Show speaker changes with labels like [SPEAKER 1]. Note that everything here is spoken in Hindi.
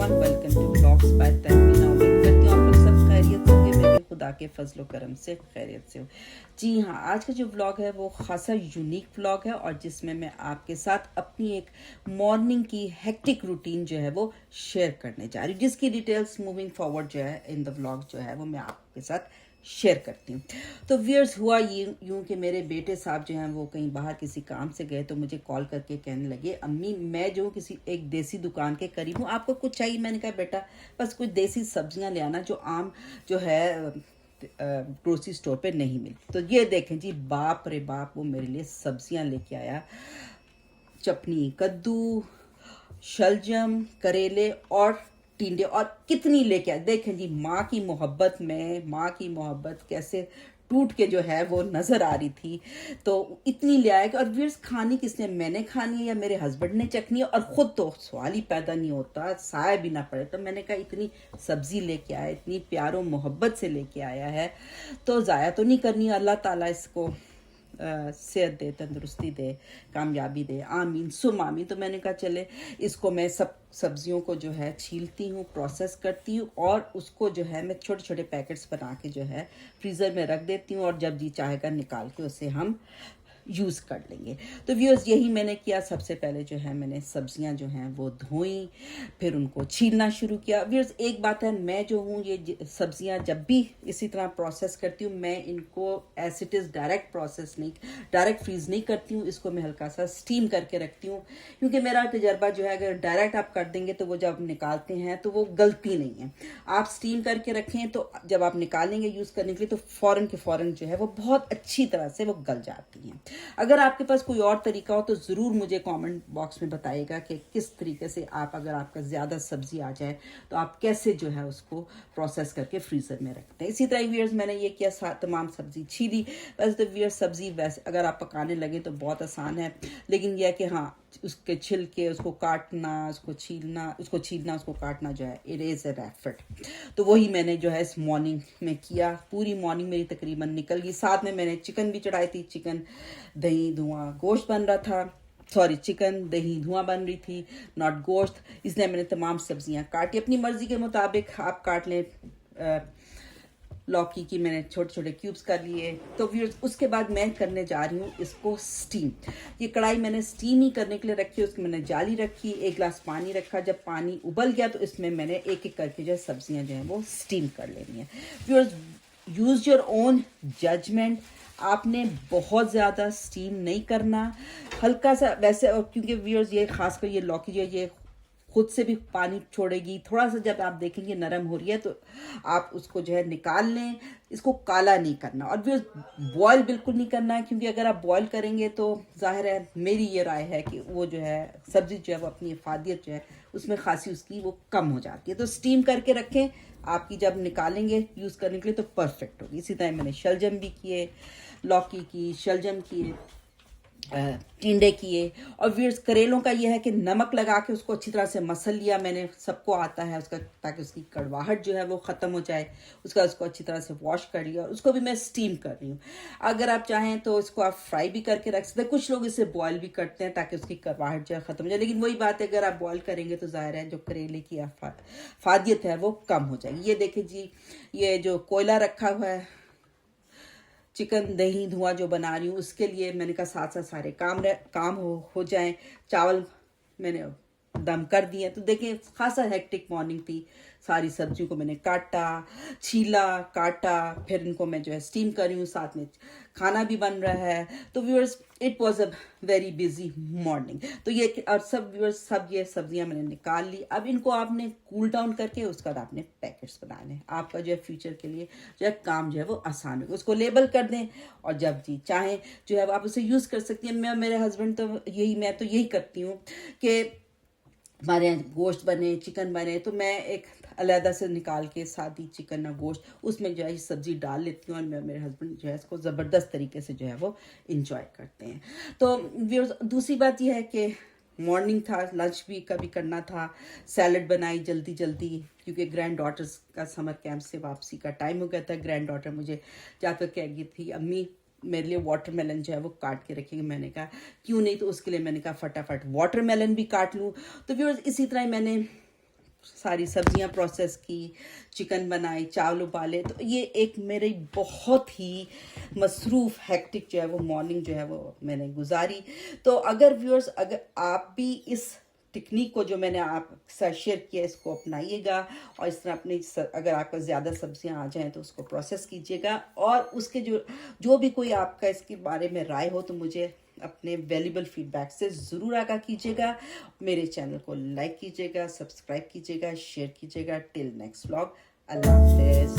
[SPEAKER 1] Everyone, welcome to vlogs by Tahmina. उम्मीद करती हूँ आप लोग सब खैरियत से होंगे। मैं भी खुदा के फजलो करम से खैरियत से हूँ। जी हाँ, आज का जो व्लॉग है वो खासा यूनिक व्लॉग है और जिसमें मैं आपके साथ अपनी एक मॉर्निंग की हेक्टिक रूटीन जो है वो शेयर करने जा रही हूँ, जिसकी डिटेल्स मूविंग फॉरवर्ड जो है इन द व्लॉग जो है वो मैं आपके साथ शेयर करती हूँ। तो व्यूअर्स, हुआ यूं कि मेरे बेटे साहब जो हैं वो कहीं बाहर किसी काम से गए, तो मुझे कॉल करके कहने लगे, अम्मी मैं जो किसी एक देसी दुकान के करीब हूँ, आपको कुछ चाहिए? मैंने कहा बेटा बस कुछ देसी सब्जियां ले आना जो आम जो है ग्रोसरी स्टोर पे नहीं मिलती। तो ये देखें जी, बाप रे बाप, वो मेरे लिए सब्जियां लेके आया। चपनी, कद्दू, शलजम, करेले और टिंडे, और कितनी लेके आए। देखें जी, माँ की मोहब्बत में, माँ की मोहब्बत कैसे टूट के जो है वो नज़र आ रही थी। तो इतनी ले आए। और व्यूअर्स, खानी किसने, मैंने खानी है या मेरे हस्बैंड ने चखनी है? और ख़ुद तो सवाल ही पैदा नहीं होता, साया भी ना पड़े। तो मैंने कहा इतनी सब्ज़ी लेके आया, इतनी प्यारो मोहब्बत से लेके आया है, तो ज़ाया तो नहीं करनी। अल्लाह ताला इसको सेहत दे, तंदुरुस्ती दे, कामयाबी दे, आमीन सुम आमीन। तो मैंने कहा चले इसको मैं सब सब्जियों को जो है छीलती हूँ, प्रोसेस करती हूँ और उसको जो है मैं छोटे छोटे पैकेट्स बना के जो है फ्रीज़र में रख देती हूँ, और जब जी चाहेगा निकाल के उसे हम यूज़ कर लेंगे। तो व्यूअर्स, यही मैंने किया। सबसे पहले जो है मैंने सब्जियां जो हैं वो धोई, फिर उनको छीलना शुरू किया। व्यूअर्स, एक बात है, मैं जो हूँ ये सब्जियां जब भी इसी तरह प्रोसेस करती हूँ, मैं इनको as it is direct process नहीं, डायरेक्ट फ्रीज़ नहीं करती हूँ। इसको मैं हल्का सा स्टीम करके रखती हूँ, क्योंकि मेरा तजर्बा जो है, अगर डायरेक्ट आप कर देंगे तो वो जब निकालते हैं तो वो गलती नहीं है। आप स्टीम करके रखें तो जब आप निकालेंगे यूज़ करने के लिए तो फ़ौरन के फ़ौरन जो है वो बहुत अच्छी तरह से वो गल जाती हैं। अगर आपके पास कोई और तरीका हो तो ज़रूर मुझे कमेंट बॉक्स में बताइएगा कि किस तरीके से आप, अगर आपका ज़्यादा सब्जी आ जाए तो आप कैसे जो है उसको प्रोसेस करके फ्रीज़र में रखते हैं। इसी तरह व्यूअर्स, मैंने ये किया, तमाम सब्ज़ी छीली। वैसे तो व्यूअर्स, सब्ज़ी वैसे अगर आप पकाने लगे तो बहुत आसान है, लेकिन यह कि हाँ, उसके छिलके, उसको काटना, उसको छीलना, उसको काटना जो है इट इज़ एन एफर्ट। तो वही मैंने जो है इस मॉर्निंग में किया। पूरी मॉर्निंग मेरी तकरीबन निकल गई। साथ में मैंने चिकन भी चढ़ाई थी। चिकन दही धुआं गोश्त बन रहा था, सॉरी, चिकन दही धुआं बन रही थी, नॉट गोश्त। इसलिए मैंने तमाम सब्जियां काटी, अपनी मर्जी के मुताबिक आप काट लें। लौकी की मैंने छोटे छोटे क्यूब्स कर लिए। तो व्यूअर्स, उसके बाद मैं करने जा रही हूँ इसको स्टीम। ये कढ़ाई मैंने स्टीम ही करने के लिए रखी, उसकी मैंने जाली रखी, एक गिलास पानी रखा। जब पानी उबल गया तो इसमें मैंने एक एक करके जो सब्जियां जो हैं वो स्टीम कर लेनी है। Viewers, use your own judgement. आपने बहुत ज़्यादा स्टीम नहीं करना, हल्का सा वैसे। और क्योंकि व्यूअर्स, ये खासकर ये लौकी जो है ये खुद से भी पानी छोड़ेगी। थोड़ा सा जब आप देखेंगे नरम हो रही है तो आप उसको जो है निकाल लें। इसको काला नहीं करना, और भी बॉयल बिल्कुल नहीं करना है, क्योंकि अगर आप बॉयल करेंगे तो जाहिर है, मेरी ये राय है कि वो जो है सब्ज़ी जो है वो अपनी इफादियत जो है उसमें खासी उसकी वो कम हो जाती है। तो स्टीम करके रखें, आपकी जब निकालेंगे यूज़ करने के लिए तो परफेक्ट होगी। इसी तरह मैंने शलजम भी किए, लौकी की, शलजम किए, टिंडे किए। और व्यूअर्स, करेलों का यह है कि नमक लगा के उसको अच्छी तरह से मसल लिया मैंने, सबको आता है उसका, ताकि उसकी कड़वाहट जो है वो ख़त्म हो जाए। उसको अच्छी तरह से वॉश कर लिया, और उसको भी मैं स्टीम कर रही हूँ। अगर आप चाहें तो इसको आप फ्राई भी करके रख सकते हैं। कुछ लोग इसे बॉयल भी करते हैं ताकि उसकी कड़वाहट जो है ख़त्म हो जाए, लेकिन वही बात है, अगर आप बॉयल करेंगे तो ज़ाहिर है जो करेले की फादियत है वो कम हो जाएगी। ये देखिए जी, ये जो कोयला रखा हुआ है, चिकन दही धुआं जो बना रही हूँ उसके लिए मैंने कहा साथ साथ सारे काम हो जाएं। चावल मैंने दम कर दिए। तो देखिए, खासा हेक्टिक मॉर्निंग थी। सारी सब्जियों को मैंने काटा, छीला, काटा, फिर इनको मैं जो है स्टीम कर रही हूँ, साथ में खाना भी बन रहा है। तो viewers, it was a very busy morning. तो ये और सब व्यूअर्स, सब ये सब्जियां मैंने निकाल ली। अब इनको आपने कूल डाउन करके उसके बाद आपने पैकेट्स बनाने, आपका जो है फ्यूचर के लिए जो है काम जो है वो आसान होगा। उसको लेबल कर दें, और जब जी चाहें जो है आप उसे यूज़ कर सकती हैं। मेरे हस्बैंड तो मैं तो यही करती हूँ कि हमारे यहाँ गोश्त बने, चिकन बने, तो मैं एक अलहदा से निकाल के सादी चिकन और गोश्त उसमें जो है सब्ज़ी डाल लेती हूँ, और मेरे हस्बैंड जो है इसको ज़बरदस्त तरीके से जो है वो इंजॉय करते हैं। तो दूसरी बात यह है कि मॉर्निंग था, लंच भी कभी करना था। सैलड बनाई जल्दी जल्दी, क्योंकि ग्रैंड डॉटर्स का समर कैंप से वापसी का टाइम हो गया था। ग्रैंड डॉटर मुझे जाकर कह गई थी, अम्मी मेरे लिए वाटरमेलन जो है वो काट के रखेंगे। मैंने कहा क्यों नहीं, तो उसके लिए मैंने कहा फटाफट वाटरमेलन भी काट लूँ। तो व्यूअर्स, इसी तरह मैंने सारी सब्जियां प्रोसेस की, चिकन बनाए, चावल उबाले। तो ये एक मेरी बहुत ही मसरूफ़ हेक्टिक जो है वो मॉर्निंग जो है वो मैंने गुजारी। तो अगर व्यूअर्स, अगर आप भी इस टेक्निक को जो मैंने आपके साथ शेयर किया इसको अपनाइएगा और इस तरह अपनी अगर आपका ज़्यादा सब्जियां आ जाएं तो उसको प्रोसेस कीजिएगा, और उसके जो भी कोई आपका इसके बारे में राय हो तो मुझे अपने वैल्यूबल फीडबैक से ज़रूर आगाह कीजिएगा। मेरे चैनल को लाइक कीजिएगा, सब्सक्राइब कीजिएगा, शेयर कीजिएगा। टिल नेक्स्ट व्लॉग, अल्लाह हाफिज़।